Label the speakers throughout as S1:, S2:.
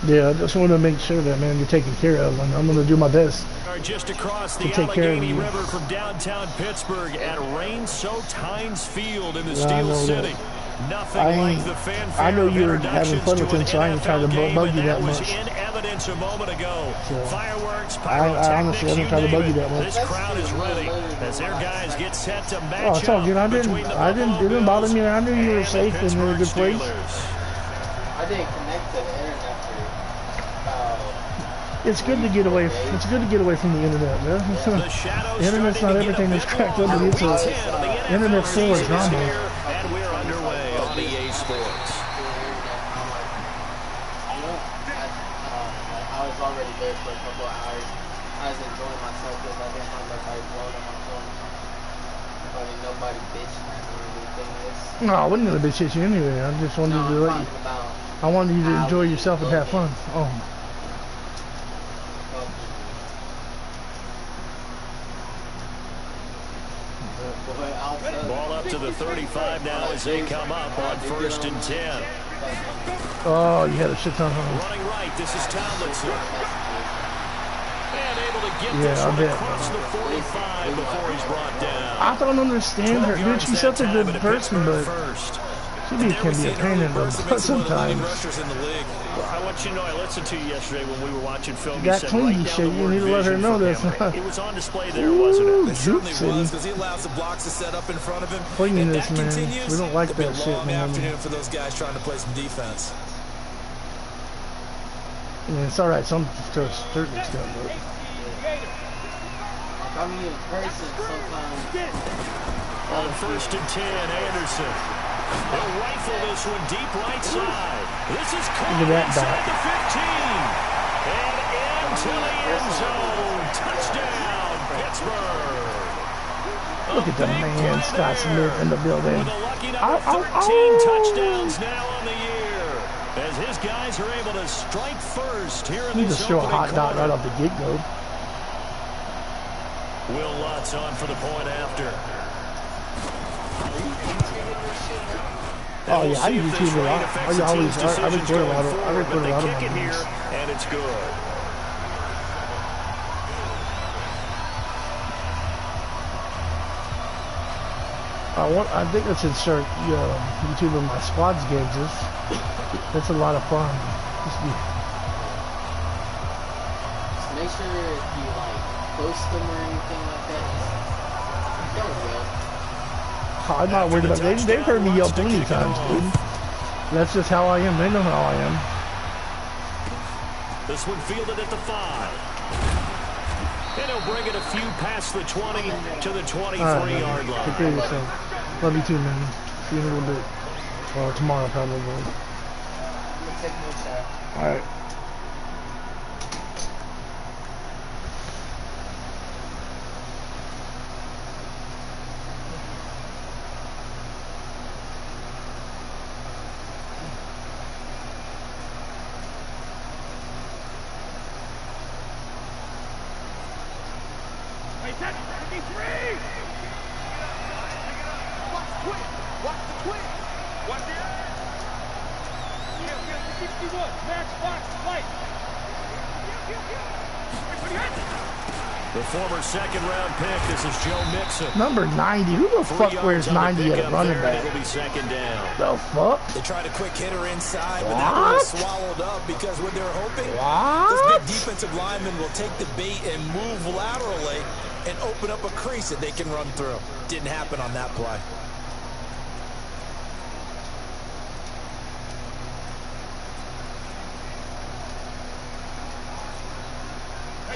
S1: Yeah, I just want to make sure that, man, you're taken care of, and I'm going to do my best
S2: just across the
S1: to take care of
S2: Allegheny
S1: you.
S2: River from downtown Pittsburgh at Rain-soaked Heinz Field in the Steel City. Nothing like the fanfare.
S1: I know
S2: of
S1: you're having fun with him, so I ain't trying to bug you that much.
S2: Was in evidence a moment ago.
S1: So,
S2: Fireworks,
S1: I honestly haven't tried to bug you that much.
S2: This crowd is ready as their guys get set to match
S1: it's all good. It didn't bother me. I knew you were safe and in a good place.
S3: I didn't connect to the internet for
S1: It's good to get away. It's good to get away from the internet, man. The internet's not everything that's cracked up. It's internet full of drama.
S2: And we're underway on EA Sports.
S3: I was already there for a couple of hours. I was enjoying myself because I didn't have like I blowed on my phone. I mean, nobody bitching at me or anything.
S1: No, I wasn't gonna bitch at you anyway. I just wanted you to let you. I wanted you to enjoy yourself and have fun. Oh.
S2: Ball up to the 35 now as they come up on 1st and 10.
S1: Oh, you had a shit ton of them.
S2: Running right, this is Tomlinson. And able to get this one across the 45 before he's brought down.
S1: I don't understand her. Dude, she's such a good person, but she can be a pain in the butt sometimes.
S2: I want you to know, I listened to you yesterday when we were watching film.
S1: You got clean shit. You need to let her know this.
S2: It was on display there, wasn't it?
S4: It certainly was, because he allows the blocks to set up in front of him.
S1: Cleanliness, man. We don't like that shit, man.
S4: Afternoon for those guys trying to play some defense.
S1: Yeah, it's all right. Some to a certain extent, but.
S3: I mean, in person, sometimes.
S2: On 1st and 10, Anderson. They'll rifle this one deep right side. This is caught inside the 15. And into the end zone. Touchdown, Pittsburgh.
S1: Look at the man, Scott Smith in the building.
S2: With a lucky number 13 touchdowns now on the year. As his guys are able to strike first here in
S1: this. You
S2: this
S1: just throw a hot dot right off the get-go.
S2: Will Lutz on for the point after.
S1: Oh yeah, I YouTube a lot. I record a lot of
S2: kick it here, and it's good.
S1: I think I should start YouTubing my squads games. That's a lot of fun.
S3: Just make sure if you like post them or anything like that, don't yell.
S1: I'm not worried about it. They've heard me yell plenty times, dude. That's just how I am. They know how I am.
S2: This one fielded at the 5. And he'll bring it a few past the 20 to the 23-yard line.
S1: Take care of yourself. Love you too, man. See you in a little bit. Well, tomorrow probably. All right.
S2: The former second-round pick, this is Joe Mixon.
S1: Number 90. Who the fuck wears 90 at a running back?
S2: It'll be 2nd down.
S1: The fuck?
S4: They tried a quick hitter inside, but that one was swallowed up because what they're hoping, this big defensive lineman will take the bait and move laterally and open up a crease that they can run through. Didn't happen on that play.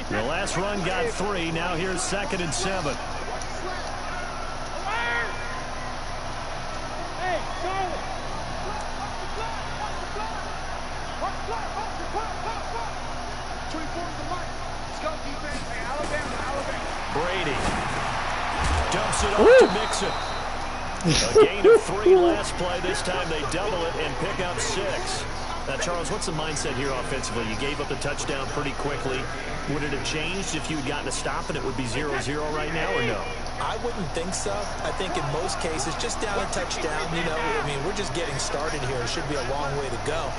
S2: The last run got 3. Now here's 2nd and 7. Brady dumps it off to Mixon. A gain of 3 last play. This time they double it and pick up 6. Now, Charles, what's the mindset here offensively? You gave up the touchdown pretty quickly. Would it have changed if you had gotten a stop and it would be 0-0 right now, or no?
S4: I wouldn't think so. I think in most cases, just down a touchdown, you know, I mean, we're just getting started here. It should be a long way to go.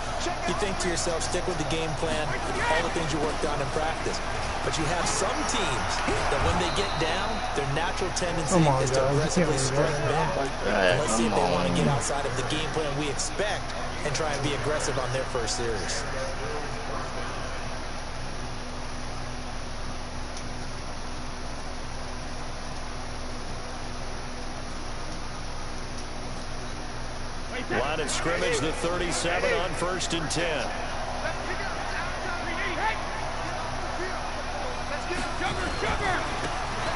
S4: You think to yourself, stick with the game plan, all the things you worked on in practice. But you have some teams that when they get down, their natural tendency is to aggressively strike back. Let's see if they want to get outside of the game plan we expect and try and be aggressive on their first series.
S2: Line of scrimmage, the 37 on 1st and 10.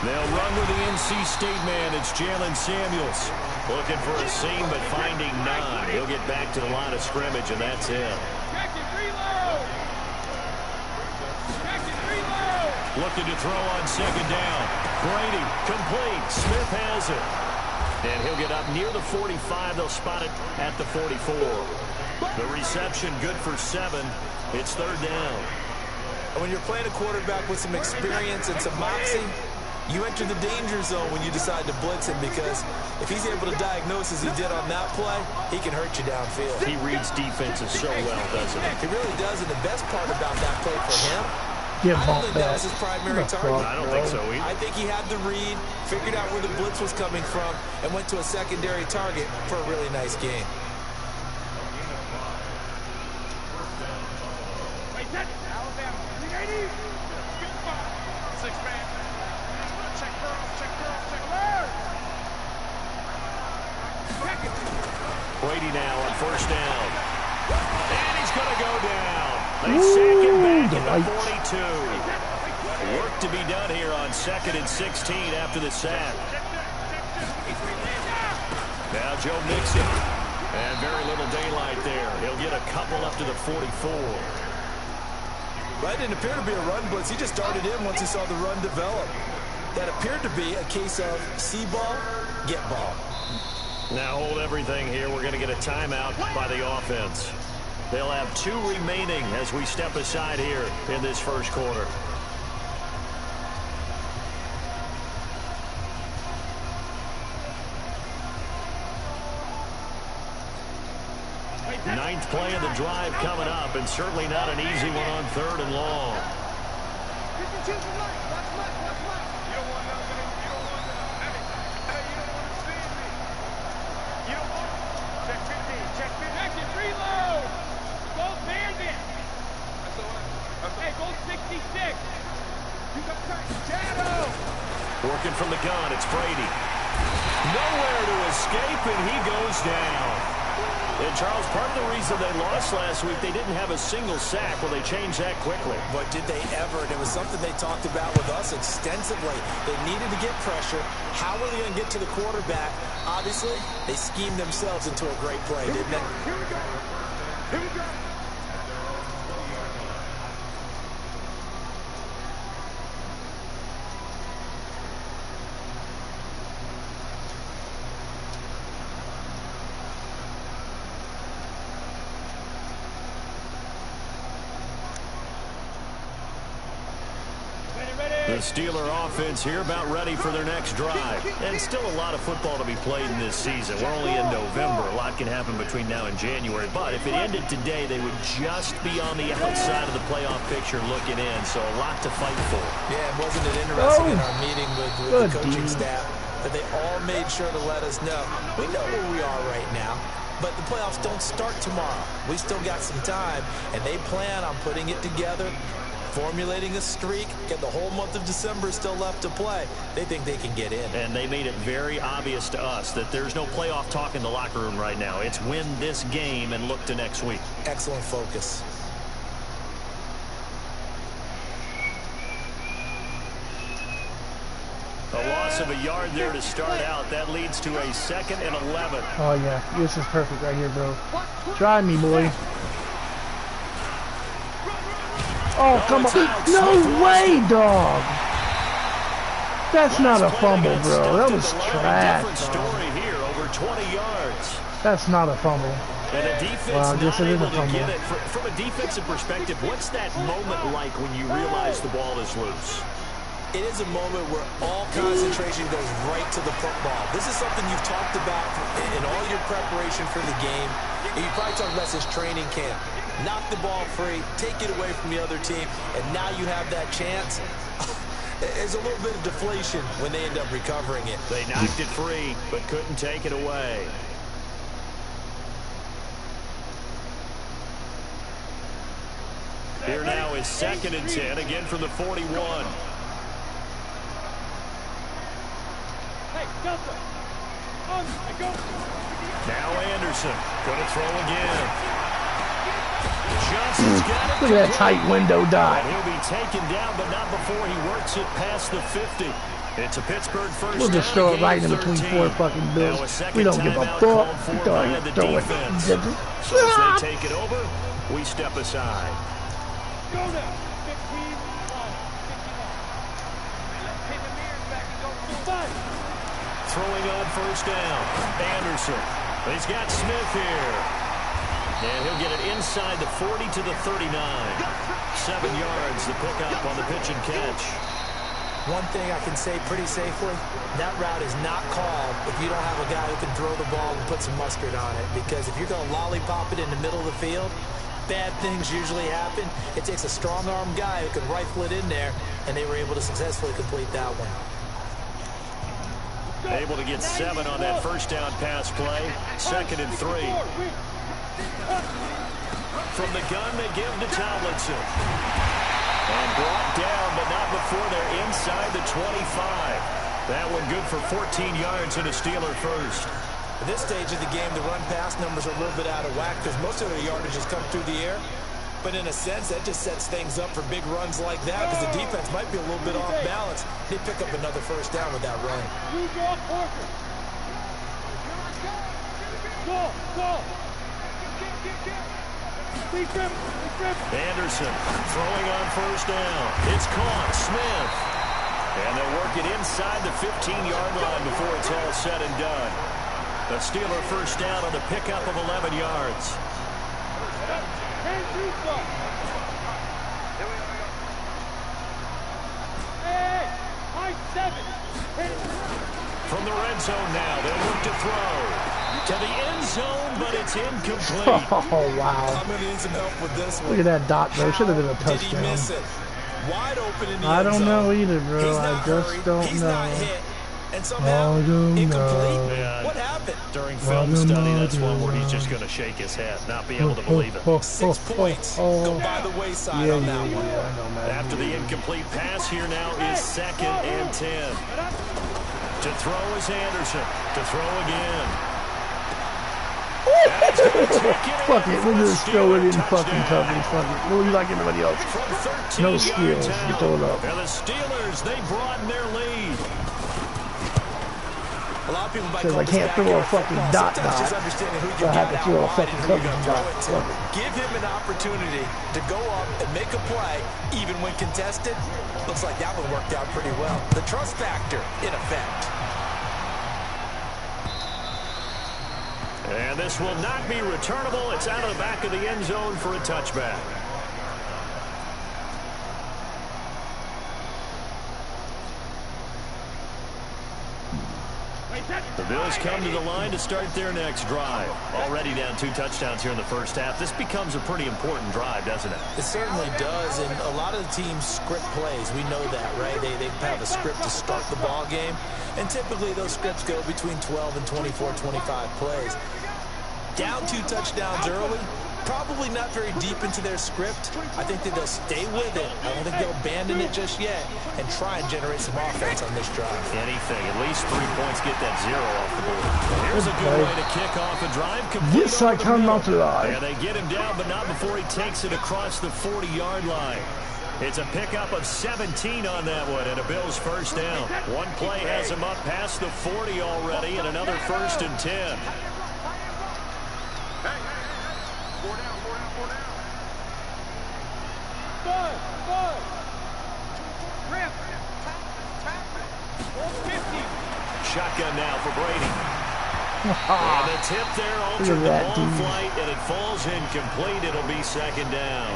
S2: They'll run with the NC State man. It's Jalen Samuels. Looking for a seam, but finding none. He'll get back to the line of scrimmage, and that's it. Looking to throw on 2nd down. Brady, complete. Smith has it. And he'll get up near the 45. They'll spot it at the 44. The reception good for 7. It's 3rd down.
S4: And when you're playing a quarterback with some experience and some moxie, you enter the danger zone when you decide to blitz him, because if he's able to diagnose as he did on that play, he can hurt you downfield.
S2: He reads defenses so well, doesn't he?
S4: He really does, and the best part about that play for him,
S1: Get
S4: I don't think that
S1: back.
S4: was his primary target.
S2: I don't think so either.
S4: I think he had the read, figured out where the blitz was coming from, and went to a secondary target for a really nice game.
S2: Brady now on 1st down. And he's going to go down. They sack him back at the 42. Work to be done here on 2nd and 16 after the sack. Now Joe Mixon. And very little daylight there. He'll get a couple up to the 44.
S4: That didn't appear to be a run blitz. He just started in once he saw the run develop. That appeared to be a case of see ball, get ball.
S2: Now hold everything here. We're going to get a timeout by the offense. They'll have 2 remaining as we step aside here in this first quarter. Ninth play of the drive coming up, and certainly not an easy one on 3rd and long. Working from the gun, it's Brady. Nowhere to escape, and he goes down. And, Charles, part of the reason they lost last week, they didn't have a single sack. Well, they changed that quickly.
S4: But did they ever? And it was something they talked about with us extensively. They needed to get pressure. How were they going to get to the quarterback? Obviously, they schemed themselves into a great play, didn't they?
S5: Here we go. Here we go.
S2: The Steeler offense here about ready for their next drive. And still a lot of football to be played in this season. We're only in November. A lot can happen between now and January. But if it ended today, they would just be on the outside of the playoff picture looking in. So a lot to fight for.
S4: Yeah, and wasn't it interesting in our meeting with the coaching staff that they all made sure to let us know, we know where we are right now, but the playoffs don't start tomorrow. We still got some time, and they plan on putting it together, formulating a streak, and the whole month of December is still left to play. They think they can get in.
S2: And they made it very obvious to us that there's no playoff talk in the locker room right now. It's win this game and look to next week.
S4: Excellent focus.
S2: A loss of a yard there to start out. That leads to a 2nd and 11.
S1: Oh, yeah. This is perfect right here, bro. Try me, boy. Oh, come on. No way, dog. That's not a fumble, bro. That was trash,
S2: story here, over 20 yards.
S1: That's not a fumble.
S2: And a defense
S1: Well, I guess
S2: not
S1: it is a
S2: able to
S1: fumble.
S2: get it. From a defensive perspective, what's that moment like when you realize the ball is loose?
S4: it is a moment where all concentration goes right to the football. This is something you've talked about in all your preparation for the game. And you probably talked about since training camp. Knock the ball free, take it away from the other team, and now you have that chance. There's a little bit of deflation when they end up recovering it.
S2: They knocked it free, but couldn't take it away. Here now is 2nd and 10, again from the 41. Now Anderson, gonna throw again. Johnson's got it.
S1: Look at that tight window dot.
S2: He'll be taken down, but not before he works it past the 50. It's a Pittsburgh first.
S1: We'll just throw it right in between 4 fucking Bills. We don't give a fuck. Throw it.
S2: So as they take it over, we step aside.
S5: Go now. 15.
S2: Throwing on first down. Anderson. He's got Smith here. And he'll get it inside the 40 to the 39. 7 yards the pickup on the pitch and catch.
S4: One thing I can say pretty safely, that route is not called if you don't have a guy who can throw the ball and put some mustard on it. Because if you're going to lollipop it in the middle of the field, bad things usually happen. It takes a strong-arm guy who can rifle it in there, and they were able to successfully complete that one.
S2: Able to get 7 on that first down pass play. 2nd and 3. From the gun, they give to Tomlinson. And brought down, but not before they're inside the 25. That one good for 14 yards and a Steeler first.
S4: At this stage of the game, the run-pass numbers are a little bit out of whack because most of their yardage has come through the air. But in a sense, that just sets things up for big runs like that because the defense might be a little bit off balance. They pick up another first down with that run.
S2: Anderson throwing on first down. It's caught. Smith. And they'll work it inside the 15-yard line before it's all said and done. The Steeler first down on the pickup of 11 yards. From the red zone now, they'll look to throw. To the end zone, but it's incomplete.
S1: Oh, wow.
S4: I'm going to need some help with this one.
S1: Look at that dot, though. Should have been a
S4: Did he
S1: touchdown.
S4: miss it? Wide open in the
S1: I
S4: end
S1: don't
S4: zone.
S1: know either, bro.
S4: He's
S1: I
S4: not
S1: just
S4: hurried.
S1: don't
S4: He's
S1: know.
S4: not hit. And somehow,
S1: I don't
S4: incomplete.
S1: know.
S2: Yeah.
S4: What happened?
S2: During film study, that's one where he's just going to shake his head, not be able to believe it.
S4: 6 points go by the wayside on that one.
S1: I know, man.
S2: After the incomplete pass, here now is 2nd and 10. To throw is Anderson. To throw again.
S1: Fuck it, we'll just throw it in fucking coverage. Fuck it. We'll be like everybody else. No skills. You throw it up.
S2: And the Steelers, they broaden their lead.
S4: A lot of people might
S1: Because
S4: call
S1: I
S4: this
S1: can't throw a
S4: backyard
S1: fucking
S4: football.
S1: dot
S4: Sometimes
S1: dot.
S4: just understanding who
S1: So
S4: you
S1: I have
S4: get
S1: to
S4: out
S1: throw a
S4: wide
S1: fucking
S4: and who you're
S1: coverage
S4: gonna
S1: dot.
S4: throw it to.
S1: Fuck it.
S4: Give him an opportunity to go up and make a play, even when contested. Looks like that one worked out pretty well. The trust factor in effect.
S2: And this will not be returnable. It's out of the back of the end zone for a touchback. The Bills come to the line to start their next drive. Already down 2 touchdowns here in the first half. This becomes a pretty important drive, doesn't it?
S4: It certainly does, and a lot of the teams script plays. We know that, right? They have a script to start the ball game, and typically those scripts go between 12 and 24, 25 plays. Down 2 touchdowns early, probably not very deep into their script. I think that they'll stay with it. I don't think they'll abandon it just yet and try and generate some offense on this drive.
S2: Anything. At least 3 points, get that 0 off the board. Here's a good way to kick off a drive.
S1: Yes, I cannot lie.
S2: And they get him down, but not before he takes it across the 40-yard line. It's a pickup of 17 on that one, and a Bills first down. One play has him up past the 40 already, and another 1st and 10. Shotgun now for Brady. And the tip there altered the ball flight, and it falls incomplete. It'll be 2nd down.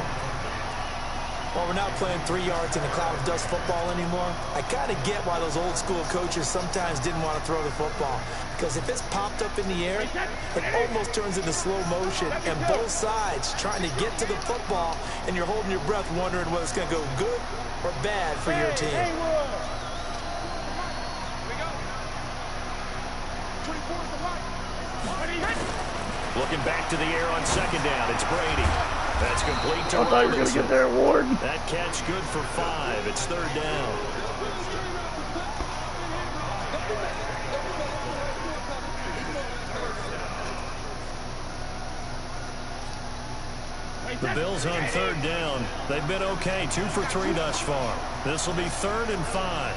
S4: Well, we're not playing 3 yards in a cloud of dust football anymore. I kind of get why those old school coaches sometimes didn't want to throw the football. Because if it's popped up in the air, it almost turns into slow motion. And both sides trying to get to the football, and you're holding your breath wondering whether it's going to go good or bad for your team.
S2: Looking back to the air on second down. It's Brady. That's complete to
S1: I thought you were going to get there, Ward.
S2: That catch good for 5. It's third down. The Bills on third down. They've been okay. 2 for 3 thus far. This will be 3rd and 5.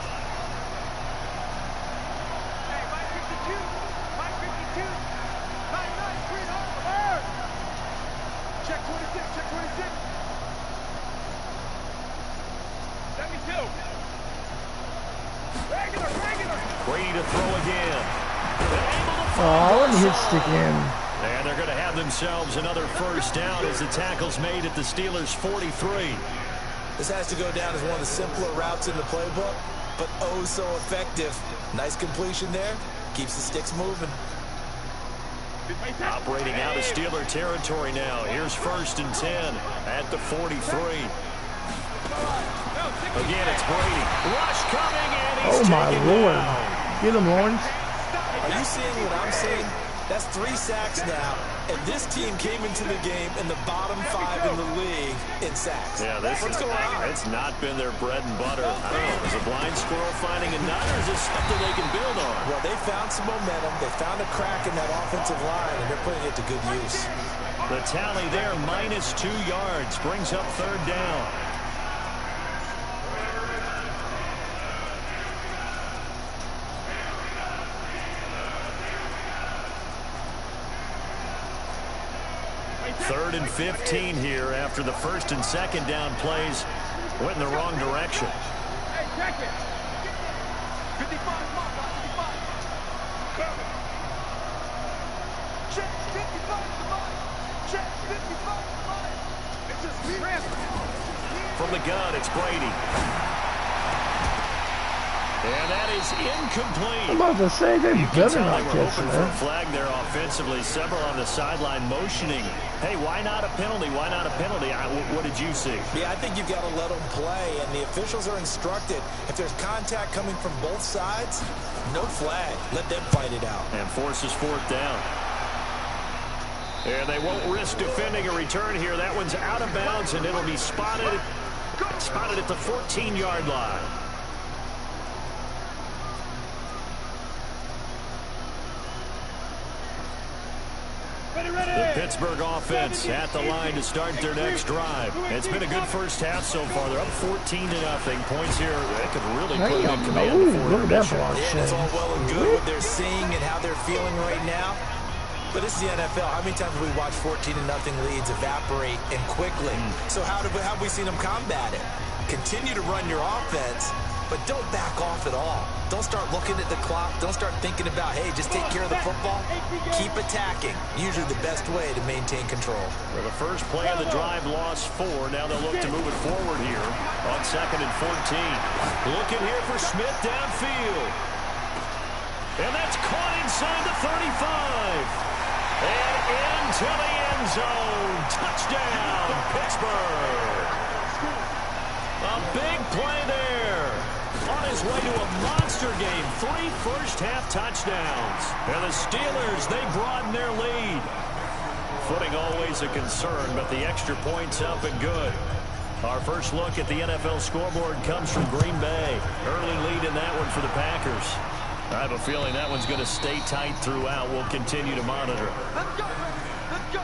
S2: Brady to throw again.
S1: Oh, let me hit stick in.
S2: And they're going to have themselves another first down as the tackle's made at the Steelers' 43.
S4: This has to go down as one of the simpler routes in the playbook, but oh so effective. Nice completion there. Keeps the sticks moving.
S2: Operating out of Steeler territory now. Here's 1st and 10 at the 43. Again, it's Brady. Rush coming, and he's
S1: Oh, my Lord.
S2: down.
S1: Get him, Lawrence.
S4: Are you seeing what I'm seeing? That's 3 sacks now, and this team came into the game in the bottom 5 in the league in sacks.
S2: Yeah,
S4: What's going on?
S2: it's not been their bread and butter. I don't know, is a blind squirrel finding a nut, or is this something they can build on?
S4: Well, they found some momentum. They found a crack in that offensive line, and they're putting it to good use.
S2: The tally there, minus 2 yards, brings up third down. Third and 15 here after the 1st and 2nd down plays went in the wrong direction.
S5: Hey, check it. 55, check 55, check 55. It's just
S2: From the gun, it's Brady. And that is incomplete.
S1: I'm about to say, they better not
S2: They were
S1: catch
S2: hoping for a
S1: that.
S2: flag there offensively. Several on the sideline motioning. Hey, why not a penalty? Why not a penalty? What did you see?
S4: Yeah, I think you've got to let them play, and the officials are instructed. If there's contact coming from both sides, no flag. Let them fight it out.
S2: And forces 4th down. And they won't risk defending a return here. That one's out of bounds, and it'll be spotted at the 14-yard line. The Pittsburgh offense at the line to start their next drive. It's been a good first half so far. They're up 14-0. Points here, they could really put them in command before
S1: Look at that
S2: intermission.
S1: block
S4: Yeah, it's all
S1: change.
S4: well and good what they're seeing and how they're feeling right now. But this is the NFL. How many times have we watched 14-0 leads evaporate and quickly? So how have we seen them combat it? Continue to run your offense, but don't back off at all. Don't start looking at the clock. Don't start thinking about, hey, just take care of the football. Keep attacking. Usually the best way to maintain control.
S2: Well, the first play of the drive lost 4. Now they'll look to move it forward here on 2nd and 14. Looking here for Smith downfield. And that's caught inside the 35. And into the end zone. Touchdown, Pittsburgh. A big play there. On his way to a monster game. 3 first-half touchdowns. And the Steelers, they broaden their lead. Footing always a concern, but the extra point's up and good. Our first look at the NFL scoreboard comes from Green Bay. Early lead in that one for the Packers. I have a feeling that one's going to stay tight throughout. We'll continue to monitor.
S5: Let's go, let's go.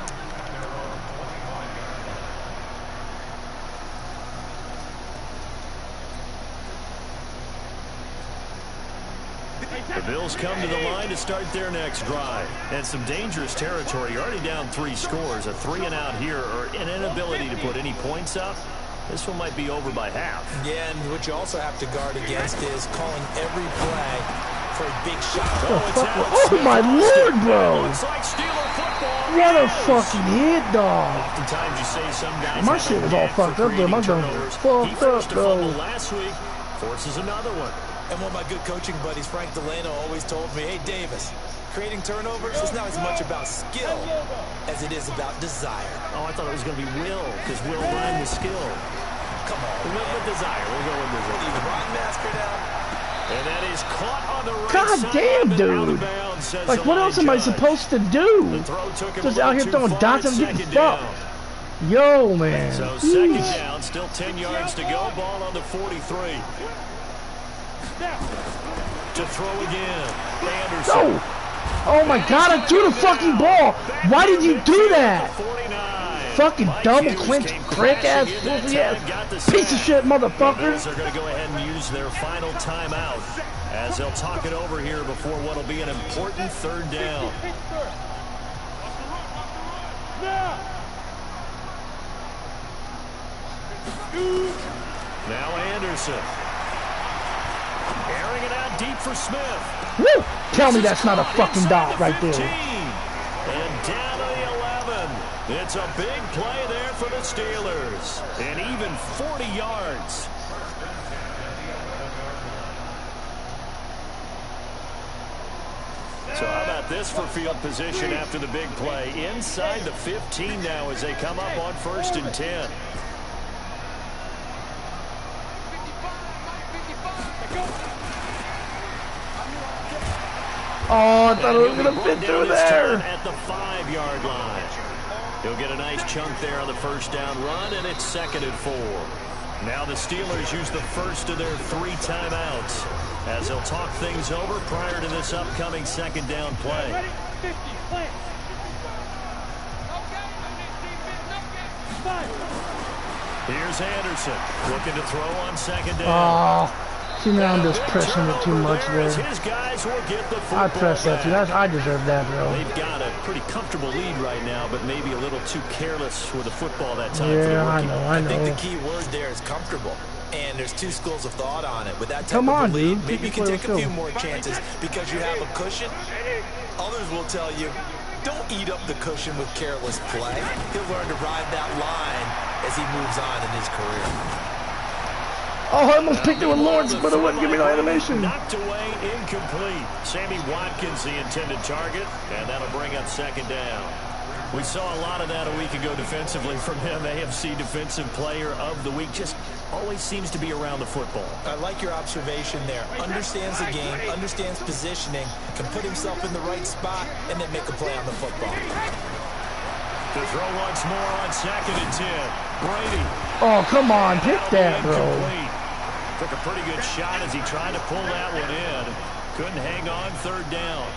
S2: The Bills come to the line to start their next drive. And some dangerous territory. You're already down 3 scores. A 3-and-out here, or an inability to put any points up. This one might be over by half.
S4: Yeah, and what you also have to guard against is calling every play for a big shot.
S1: Oh my lord, bro!
S2: Looks like Steeler football.
S1: What a fucking hit, dog!
S2: Oftentimes you say some guys
S1: My
S2: have
S1: shit
S2: a
S1: was all
S2: knack for
S1: fucked up, dude. My
S2: creating
S1: gun was
S2: turnovers. He
S1: fucked
S2: forced
S1: up,
S2: a fumble
S1: bro.
S2: last week, forces another one.
S4: And one of my good coaching buddies, Frank Delano, always told me, hey, Davis, creating turnovers is not as much about skill as it is about desire.
S2: Oh, I thought it was going to be Will, because Will rhymed with skill.
S4: Come on,
S2: We went with desire. We'll go with desire.
S4: leave Ron Masker down.
S2: And that is caught on the right
S1: God
S2: side.
S1: damn,
S2: Out
S1: dude.
S2: of bounds, says
S1: Like,
S2: the
S1: what
S2: line
S1: else am I
S2: judge.
S1: supposed to
S2: The
S1: do?
S2: throw took him
S1: Just
S2: a
S1: out
S2: little
S1: here
S2: too
S1: throwing
S2: far.
S1: dots
S2: It's
S1: and getting
S2: second down.
S1: fucked. Yo, man.
S2: So second
S1: Jeez.
S2: down, still 10 yards to go. Ball on the 43. To throw again. Anderson.
S1: No! Oh my god, I threw the fucking ball! Why did you do that?
S2: 49.
S1: Fucking
S2: Mike
S1: double
S2: Hughes
S1: clinch,
S2: came
S1: prick ass,
S2: crashing in that
S1: pussy
S2: time,
S1: ass,
S2: got the
S1: piece of
S2: sack.
S1: shit,
S2: The
S1: motherfucker!
S2: Bills are going to go ahead and use their final timeout as they'll talk it over here before what will be an important third down. Now Anderson. Airing it out deep for Smith.
S1: Woo! Tell me that's not a fucking dot right
S2: Inside the 15.
S1: there.
S2: And down to the 11. It's a big play there for the Steelers. And even 40 yards. So how about this for field position after the big play? Inside the 15 now as they come up on 1st and 10.
S1: Oh, I thought it was
S2: He'll be
S1: gonna
S2: brought
S1: fit
S2: down
S1: through
S2: this time
S1: there.
S2: at the 5-yard line. He'll get a nice chunk there on the first down run, and it's 2nd and 4. Now the Steelers use the first of their 3 timeouts as they'll talk things over prior to this upcoming 2nd down play. Here's Anderson looking to throw on 2nd down.
S1: Oh, see now I'm just pressing it too much there.
S2: His guys will get the football
S1: I pressed that too.
S2: back.
S1: I deserve that, bro.
S2: They've got a pretty comfortable lead right now, but maybe a little too careless with the football that time for the
S1: Yeah, I
S2: rookie.
S1: know, I
S4: I think the
S1: know.
S4: key word there is comfortable. And there's 2 schools of thought on it. With that type
S1: Come
S4: of
S1: on,
S4: a lead,
S1: dude.
S4: maybe you
S1: Keep
S4: can
S1: it
S4: take a few
S1: close.
S4: more chances because you have a cushion. Others will tell you, don't eat up the cushion with careless play. He'll learn to ride that line as he moves on in his career.
S1: Oh, I almost picked it with Lawrence, but it wouldn't give me no animation.
S2: Knocked away, incomplete. Sammy Watkins, the intended target, and that'll bring up 2nd down. We saw a lot of that a week ago defensively from him. AFC Defensive Player of the Week. Just always seems to be around the football.
S4: I like your observation there. Understands the game, understands positioning, can put himself in the right spot, and then make a play on the football.
S2: To throw once more on 2nd and 10. Brady.
S1: Oh, come on, pick that, bro.
S2: Incomplete. Took a pretty good shot as he tried to pull that one in. Couldn't hang on 3rd down.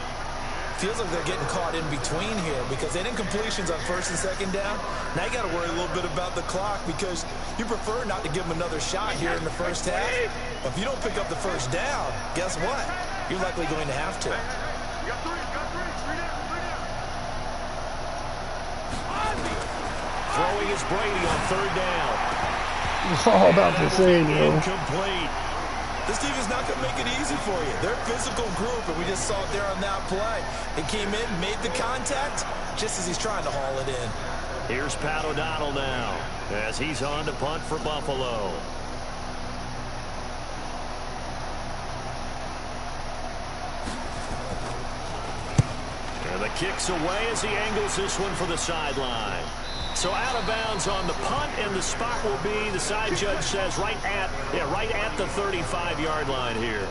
S4: Feels like they're getting caught in between here because they didn't completions on 1st and 2nd down. Now you got to worry a little bit about the clock because you prefer not to give them another shot here in the first half. But if you don't pick up the first down, guess what? You're likely going to have to.
S2: Throwing is Brady on 3rd down.
S1: It's all about the same, bro.
S2: Incomplete.
S4: This team is not going to make it easy for you. They're a physical group, and we just saw it there on that play. They came in, made the contact, just as he's trying to haul it in.
S2: Here's Pat O'Donnell now as he's on to punt for Buffalo. And the kick's away as he angles this one for the sideline. So out of bounds on the punt, and the spot will be, the side judge says, right at the 35-yard line here.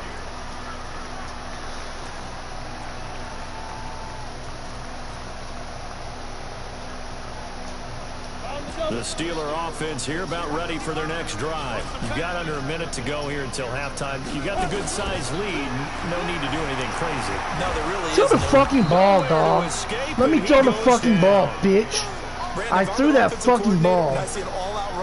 S2: The Steeler offense here about ready for their next drive. You've got under a minute to go here until halftime. You got the good-sized lead. No need to do anything crazy.
S4: No, there really
S1: Throw
S4: is
S1: the
S4: no
S1: fucking ball, dog. Let me throw the fucking ball, bitch. I threw that fucking ball.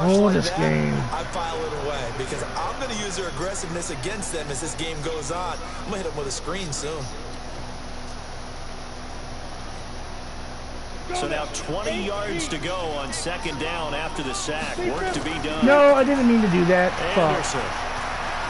S1: Oh, this game.
S4: I file it away because I'm going to use their aggressiveness against them as this game goes on. I'm going to hit them with a screen soon.
S2: So now 20 yards to go on 2nd down after the sack. Work to be done.
S1: No, I didn't mean to do that. Fuck.
S2: Anderson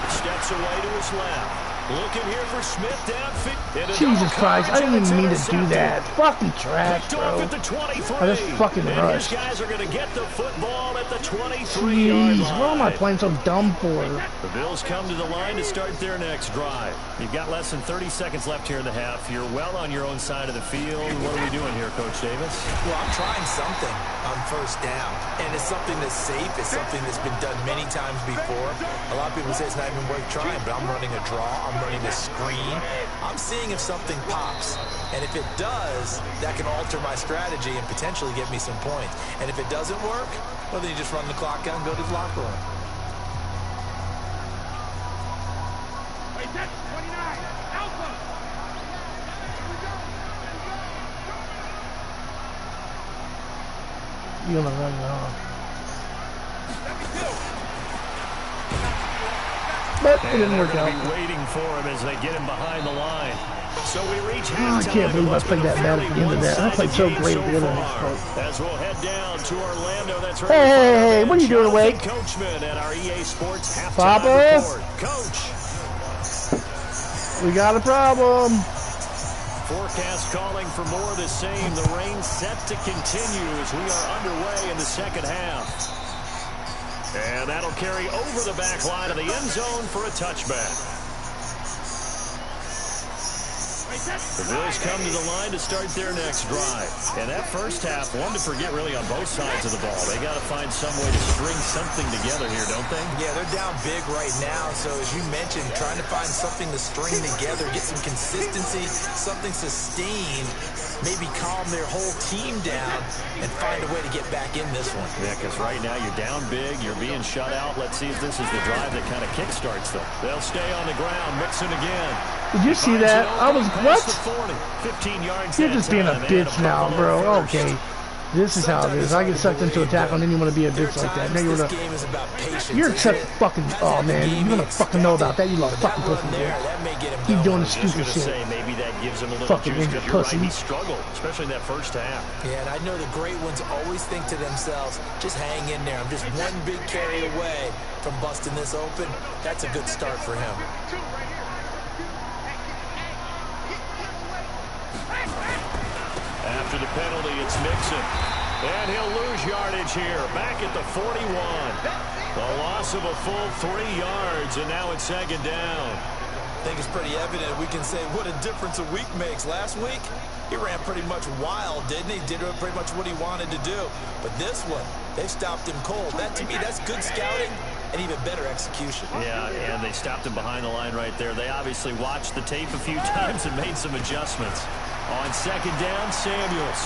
S2: steps away to his left. Looking here for Smith downfield.
S1: Jesus Christ, I didn't even mean to do that. Fucking trash, bro.
S2: At the 23.
S1: I just fucking rushed.
S2: These guys are going to get the football at the 23-yard
S1: Jeez,
S2: line.
S1: what am I playing so dumb for?
S2: The Bills come to the line to start their next drive. You've got less than 30 seconds left here in the half. You're well on your own side of the field. What are we doing here, Coach Davis?
S4: Well, I'm trying something on first down, and it's something that's safe. It's something that's been done many times before. A lot of people say it's not even worth trying, but I'm running a draw. I'm running a screen. I'm seeing if something pops, and if it does, that can alter my strategy and potentially get me some points. And if it doesn't work, well, then you just run the clock out and go to the locker room.
S5: Wait, that's 29. Alpha.
S1: You're gonna run it off. But it didn't work out.
S2: Be waiting for him as they get him behind the line. So we reach
S1: Oh, I can't believe I played that bad at the end of that. I played so great at the end of this part.
S2: As we'll head down to Orlando, that's right.
S1: Hey, what are you doing, Wade?
S2: Coachman at our EA Sports halftime
S1: Papa?
S2: report. Coach.
S1: We got a problem.
S2: Forecast calling for more of the same. The rain set to continue as we are underway in the second half. And that'll carry over the back line of the end zone for a touchback. The Bills come to the line to start their next drive. And that first half, one to forget really on both sides of the ball. They got to find some way to string something together here, don't they?
S4: Yeah, they're down big right now. So as you mentioned, trying to find something to string together, get some consistency, something sustained, maybe calm their whole team down and find a way to get back in this one.
S2: Yeah, because right now you're down big, you're being shut out. Let's see if this is the drive that kind of kickstarts them. They'll stay on the ground, Mixon again.
S1: Did you see that? I was, what?
S2: 15 yards.
S1: You're just being a bitch now, bro. Okay. This is how it is. I get sucked into a tackle and then you want to be a bitch like that. Now you're such fucking, oh man, you're going to fucking know about that. You lost fucking pussy, dude. Keep doing the stupid shit.
S2: Maybe that gives them a little
S1: fucking
S2: juice,
S1: injured pussy.
S2: Right, he struggled, especially in that first half.
S4: Yeah, and I know the great ones always think to themselves, just hang in there. I'm just one big carry away from busting this open. That's a good start for him.
S2: After the penalty, it's Mixon. And he'll lose yardage here. Back at the 41. The loss of a full 3 yards, and now it's second down.
S4: I think it's pretty evident. We can say what a difference a week makes. Last week, he ran pretty much wild, didn't he? Did pretty much what he wanted to do. But this one, they stopped him cold. That, to me, that's good scouting and even better execution.
S2: Yeah, and they stopped him behind the line right there. They obviously watched the tape a few times and made some adjustments. On second down, Samuels.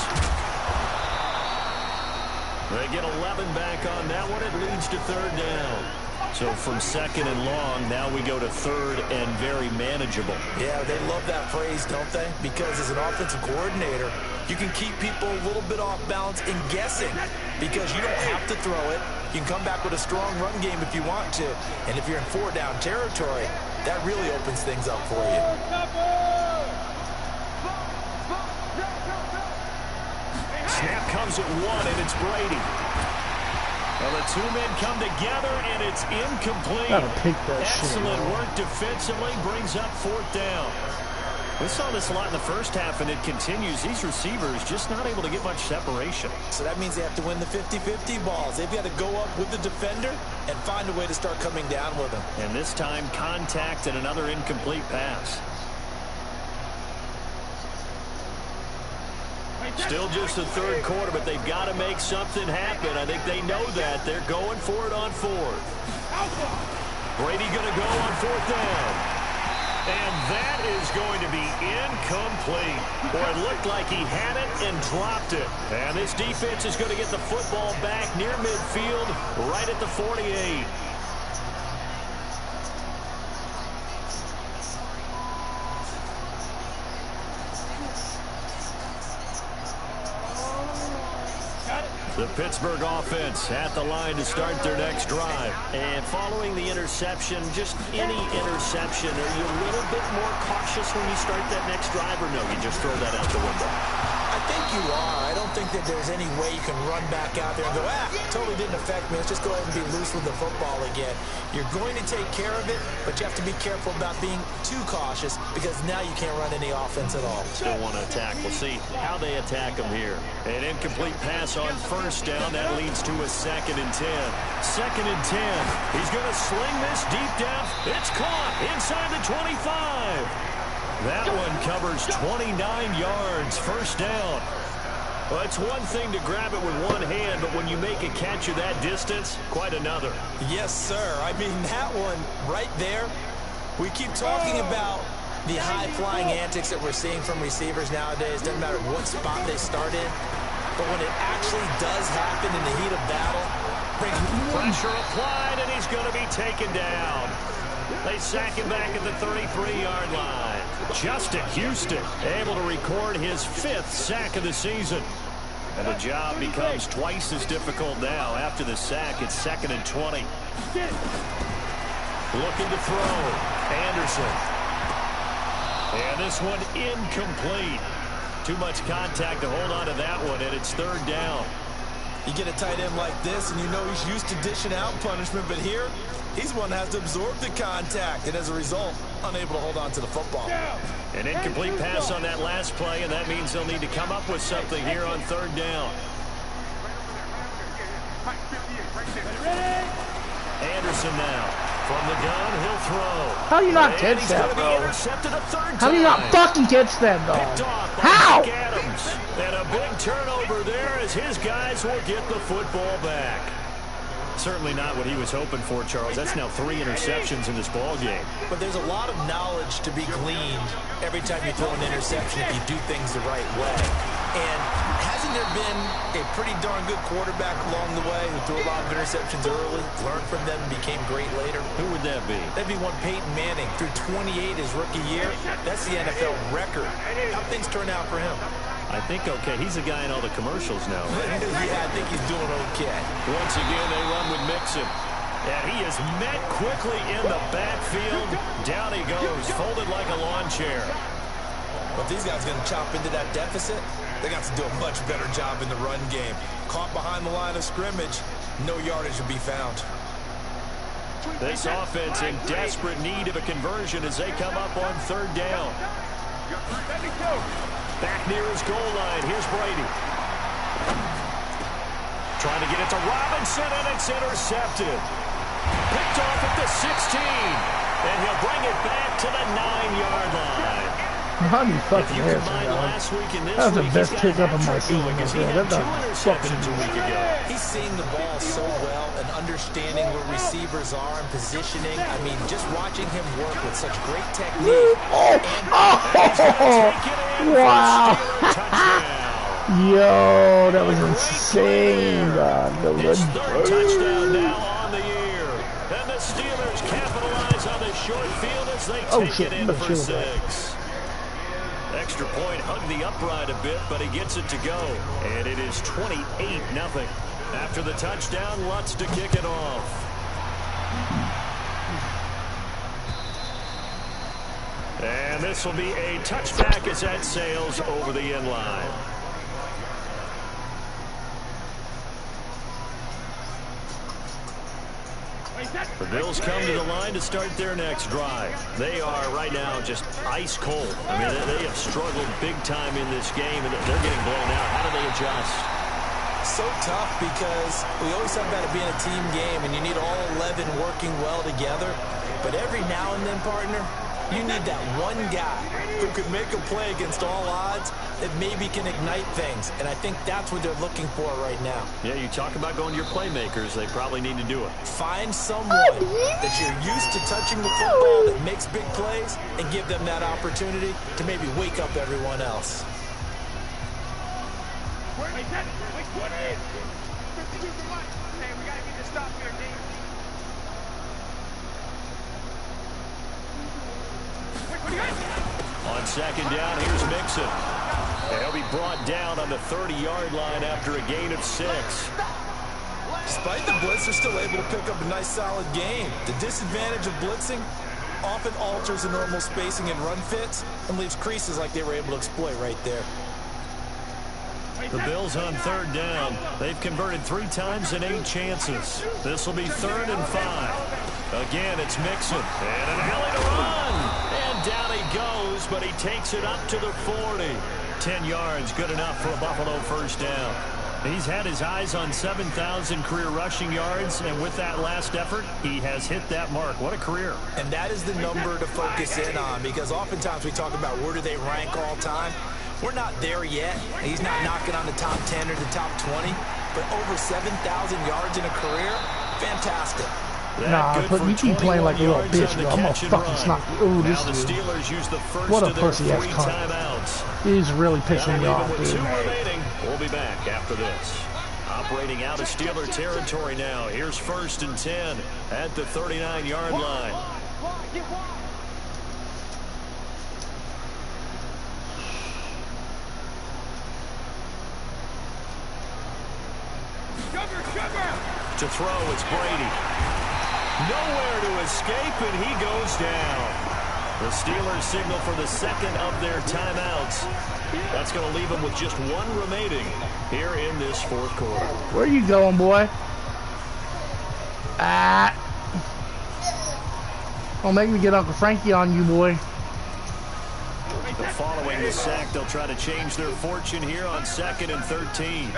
S2: They get 11 back on that one. It leads to third down. So from second and long, now we go to third and very manageable.
S4: Yeah, they love that phrase, don't they? Because as an offensive coordinator, you can keep people a little bit off balance and guessing because you don't have to throw it. You can come back with a strong run game if you want to. And if you're in 4-down territory, that really opens things up for you.
S2: Snap comes at 1, and it's Brady. Well, the two men come together, and it's incomplete.
S1: Gotta pick that
S2: Excellent
S1: shit,
S2: work defensively, brings up fourth down. We saw this a lot in the first half, and it continues. These receivers just not able to get much separation.
S4: So that means they have to win the 50-50 balls. They've got to go up with the defender and find a way to start coming down with them.
S2: And this time, contact and another incomplete pass. Still just the third quarter, but they've got to make something happen. I think they know that. They're going for it on fourth. Brady going to go on fourth down. And that is going to be incomplete. Boy, it looked like he had it and dropped it. And this defense is going to get the football back near midfield, right at the 48. The Pittsburgh offense at the line to start their next drive. And following the interception, just any interception, are you a little bit more cautious when you start that next drive, or no, you just throw that out the window?
S4: I think you are. I don't think that there's any way you can run back out there and go, totally didn't affect me. Let's just go ahead and be loose with the football again. You're going to take care of it, but you have to be careful about being too cautious because now you can't run any offense at all.
S2: Still want to attack. We'll see how they attack him here. An incomplete pass on first down. That leads to a 2nd and 10. 2nd and 10. He's going to sling this deep down. It's caught inside the 25. That one covers 29 yards, first down. Well, it's one thing to grab it with one hand, but when you make a catch of that distance, quite another.
S4: Yes, sir. I mean, that one right there, we keep talking about the high-flying antics that we're seeing from receivers nowadays. Doesn't matter what spot they start in, but when it actually does happen in the heat of battle,
S2: pressure applied, and he's going to be taken down. They sack him back at the 33-yard line. Justin Houston able to record his 5th sack of the season. And the job becomes twice as difficult now. After the sack, it's 2nd and 20. Looking to throw. Anderson. And this one incomplete. Too much contact to hold on to that one, and it's 3rd down.
S4: You get a tight end like this, and you know he's used to dishing out punishment, but here, he's one that has to absorb the contact, and as a result, unable to hold on to the football.
S2: An incomplete pass on that last play, and that means they'll need to come up with something here on 3rd down. Anderson now. From the gun, he'll throw.
S1: How do you not catch that, bro? How do you not fucking catch that, dog? How?
S2: Adams. And a big turnover there as his guys will get the football back. Certainly not what he was hoping for, Charles. That's now 3 interceptions in this ball game.
S4: But there's a lot of knowledge to be gleaned every time you throw an interception if you do things the right way. And hasn't there been a pretty darn good quarterback along the way who threw a lot of interceptions early, learned from them, and became great later?
S2: Who would that be?
S4: That'd be one Peyton Manning. Threw 28 his rookie year. That's the NFL record. How things turn out for him?
S2: I think okay. He's a guy in all the commercials now.
S4: Yeah, I think he's doing okay.
S2: Once again, they run with Mixon. And he is met quickly in the backfield. Down he goes, folded like a lawn chair.
S4: But these guys are going to chop into that deficit. They got to do a much better job in the run game. Caught behind the line of scrimmage, no yardage to be found.
S2: This offense in desperate need of a conversion as they come up on 3rd down. Back near his goal line. Here's Brady. Trying to get it to Robinson, and it's intercepted. Picked off at the 16. And he'll bring it back to the 9-yard line.
S1: How do you fucking answer, that was the best pickup of my season. That's fucking
S4: He's seeing the ball so well and understanding where receivers are and positioning. I mean, just watching him work with such great technique.
S1: Wow. Yo, that was insane, God.
S2: Touchdown now on the year. And the Steelers capitalize on the short field as they take it in for 6. Extra point hugged the upright a bit, but he gets it to go. And it is 28-0. After the touchdown, Lutz to kick it off. And this will be a touchback as that sails over the end line. The Bills come to the line to start their next drive. They are right now just ice cold. I mean, they have struggled big time in this game, and they're getting blown out. How do they adjust?
S4: So tough because we always talk about it being a team game, and you need all 11 working well together. But every now and then, partner, you need that one guy who can make a play against all odds that maybe can ignite things. And I think that's what they're looking for right now.
S2: Yeah, you talk about going to your playmakers. They probably need to do it.
S4: Find someone that you're used to touching the football that makes big plays and give them that opportunity to maybe wake up everyone else.
S2: On 2nd down, here's Mixon. And he'll be brought down on the 30-yard line after a gain of 6.
S4: Despite the blitz, they're still able to pick up a nice, solid gain. The disadvantage of blitzing often alters the normal spacing and run fits and leaves creases like they were able to exploit right there.
S2: The Bills on 3rd down. They've converted 3 times in 8 chances. This will be 3rd and 5. Again, it's Mixon. And an alley to run. And down he goes, but he takes it up to the 40. 10 yards, good enough for a Buffalo 1st down. He's had his eyes on 7,000 career rushing yards, and with that last effort, he has hit that mark. What a career.
S4: And that is the number to focus in on, because oftentimes we talk about where do they rank all time. We're not there yet. He's not knocking on the top 10 or the top 20, but over 7,000 yards in a career, fantastic.
S1: Nah, but you keep playing like a little bitch, bro. I'm gonna fucking snock you. Ooh, this dude. What a pussy-ass cunt. He's really pissing me off, dude.
S2: 2 remaining. We'll be back after this. Operating out of Steeler territory now. Here's 1st and 10 at the 39-yard line. To throw, it's Brady. Nowhere to escape, and he goes down. The Steelers signal for the 2nd of their timeouts. That's going to leave them with just 1 remaining here in this 4th quarter.
S1: Where you going, boy? Don't make me get Uncle Frankie on you, boy.
S2: Following the sack, they'll try to change their fortune here on 2nd and 13.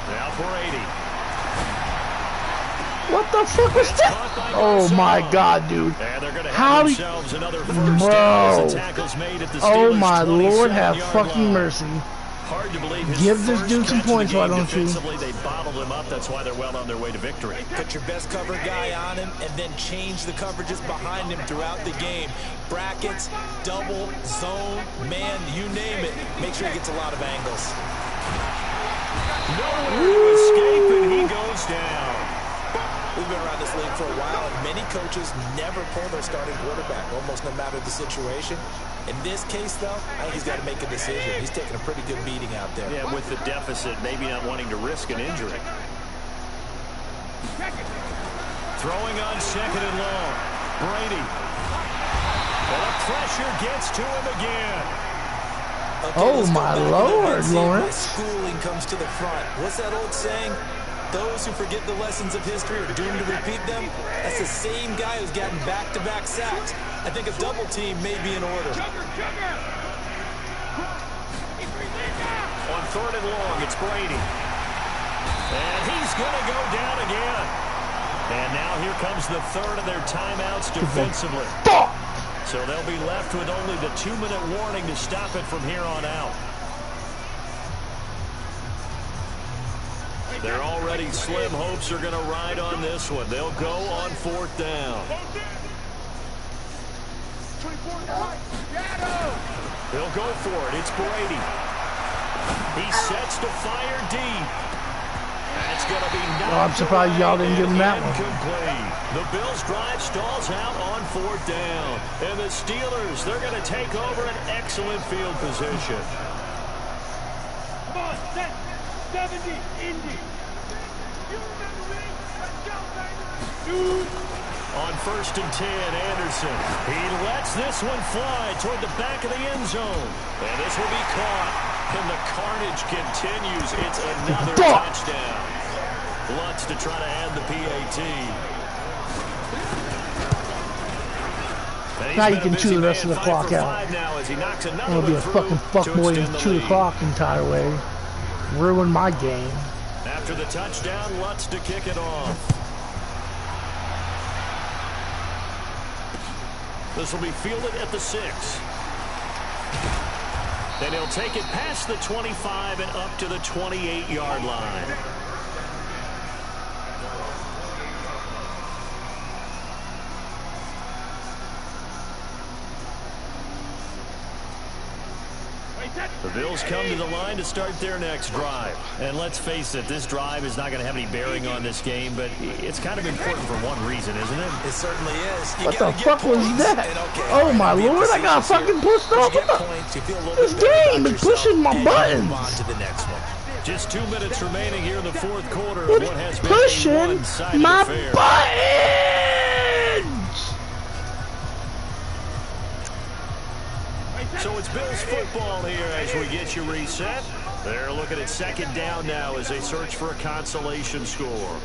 S2: Now Brady.
S1: What the fuck was that? Oh my god, dude. How do you... Bro. Oh my Lord, have fucking mercy.
S2: Hard to believe
S1: give this dude some points, why don't you?
S2: They bottled him up. That's why they're well on their way to victory.
S4: Put your best cover guy on him and then change the coverages behind him throughout the game. Brackets, double, zone, man, you name it. Make sure he gets a lot of angles.
S2: Nowhere to escape, and he goes down.
S4: We've been around this league for a while, and many coaches never pull their starting quarterback, almost no matter the situation. In this case, though, I think he's got to make a decision. He's taking a pretty good beating out there.
S2: Yeah, with the deficit, maybe not wanting to risk an injury. Throwing on 2nd and long. Brady. Well, the pressure gets to him again.
S4: Okay,
S1: oh, my Lord, Lawrence.
S4: Schooling comes to the front. What's that old saying? Those who forget the lessons of history are doomed to repeat them. That's the same guy who's gotten back-to-back sacks. I think a double team may be in order.
S2: On 3rd and long, it's Brady. And he's going to go down again. And now here comes the 3rd of their timeouts defensively. So they'll be left with only the 2-minute warning to stop it from here on out. Their already slim hopes are going to ride on this one. They'll go on 4th down. He'll go for it. It's Brady. He sets to fire deep. That's going to be
S1: I'm surprised y'all didn't give him that one.
S2: The Bills' drive stalls out on 4th down. And the Steelers, they're going to take over an excellent field position.
S5: Come on, set. 70, Indy. You remember me? Let's go, baby.
S2: On 1st and 10, Anderson. He lets this one fly toward the back of the end zone. And this will be caught. And the carnage continues. It's another touchdown. Lutz to try to add the PAT.
S1: Now you can chew the rest of the clock out. I'm going to be a fucking fuckboy and chew the clock the entire way. Ruin my game.
S2: After the touchdown, Lutz to kick it off. This will be fielded at the 6. Then he'll take it past the 25 and up to the 28-yard line. The Bills come to the line to start their next drive. And let's face it, this drive is not going to have any bearing on this game, but it's kind of important for one reason, isn't it?
S4: It certainly is.
S1: What the fuck was that? Oh my lord, I got fucking pushed off. This game is pushing my buttons.
S2: Just 2 minutes remaining here in the fourth quarter of what has been
S1: pushing
S2: a one-sided
S1: my
S2: affair.
S1: buttons.
S2: So it's Bills football here as we get you reset. They're looking at second down now as they search for a consolation score.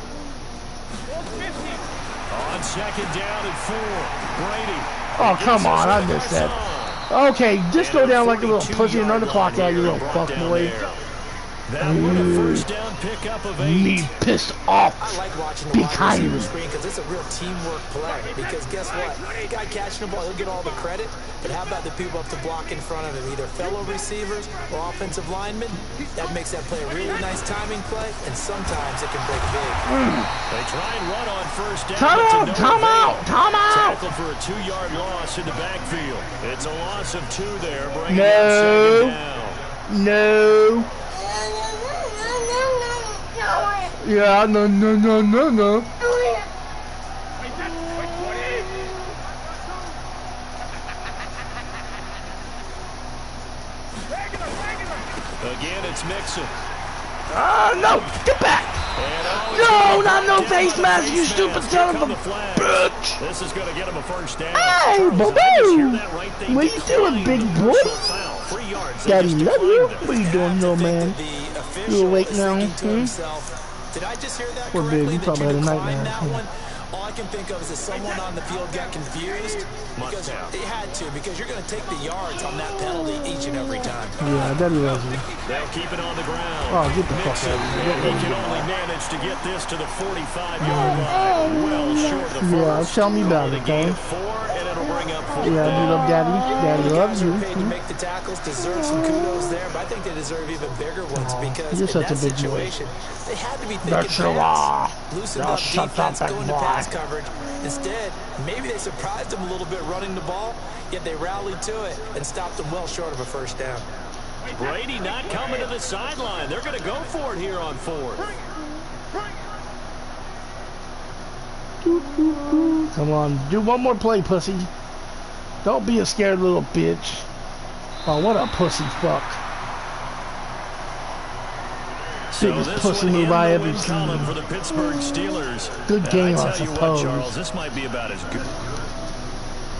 S2: On second down at 4, Brady.
S1: Oh, come on, I missed that. Okay, just go down like a little pussy and run the clock out, you little fuck boy.
S2: That was a first down pickup of 8.
S1: Me pissed off.
S4: I like watching the wide
S1: Behind
S4: receiver
S1: me.
S4: screen because it's a real teamwork play. Because guess what? The guy catching the ball, he'll get all the credit. But how about the people up to block in front of him? Either fellow receivers or offensive linemen. That makes that play a really nice timing play, and sometimes it can break big.
S2: They try and run on first down.
S1: Time out.
S2: Tackle for a 2-yard loss in the backfield. It's a loss of 2 there, bringing up second down.
S1: No. Yeah, no.
S2: Again, it's Mixon.
S1: No, get back. No, not no face mask, you stupid son of a bitch.
S2: This is going to get him a first down.
S1: Hey, boo-boo. What you doing, big boy? Daddy love you. What are you doing, little man? You awake now?
S4: Did I just hear that
S1: Poor
S4: correctly?
S1: baby, you
S4: That
S1: probably
S4: you
S1: had a
S4: declined
S1: nightmare.
S4: that one? All I can think of is that someone on the field got confused because they had to, because you're going to take the yards on that penalty each and every time.
S1: Yeah, Daddy loves you.
S2: They'll keep it on the ground.
S1: Oh, get the fuck out of
S2: He
S1: here.
S2: can only manage to get this to the 45-yard line. Well short of the first.
S1: Yeah, tell me about it,
S2: Gain
S1: Tony.
S2: of 4, and it'll bring up 4.
S1: Yeah, you love Daddy. Daddy loves you.
S4: Paid to make the tackles, deserve some kudos there, but I think they deserve even bigger ones because
S1: you're
S4: in
S1: such
S4: that
S1: a big boy.
S4: situation, they had to be
S1: That's
S4: thinking
S1: your law.
S4: pass, loosened
S1: Now
S4: up
S1: shut
S4: defense,
S1: up,
S4: going
S1: big
S4: to
S1: boy.
S4: pass coverage. Instead, maybe they surprised them a little bit running the ball, yet they rallied to it and stopped them well short of a first down.
S2: Brady not coming to the sideline. They're going to go for it here on 4th.
S1: Come on, do one more play, pussy. Don't be a scared little bitch. Oh, what a pussy fuck. Biggest pussy move I ever seen.
S2: For the Pittsburgh Steelers.
S1: Good game, I
S2: tell you what,
S1: suppose.
S2: Charles, this might be about as good.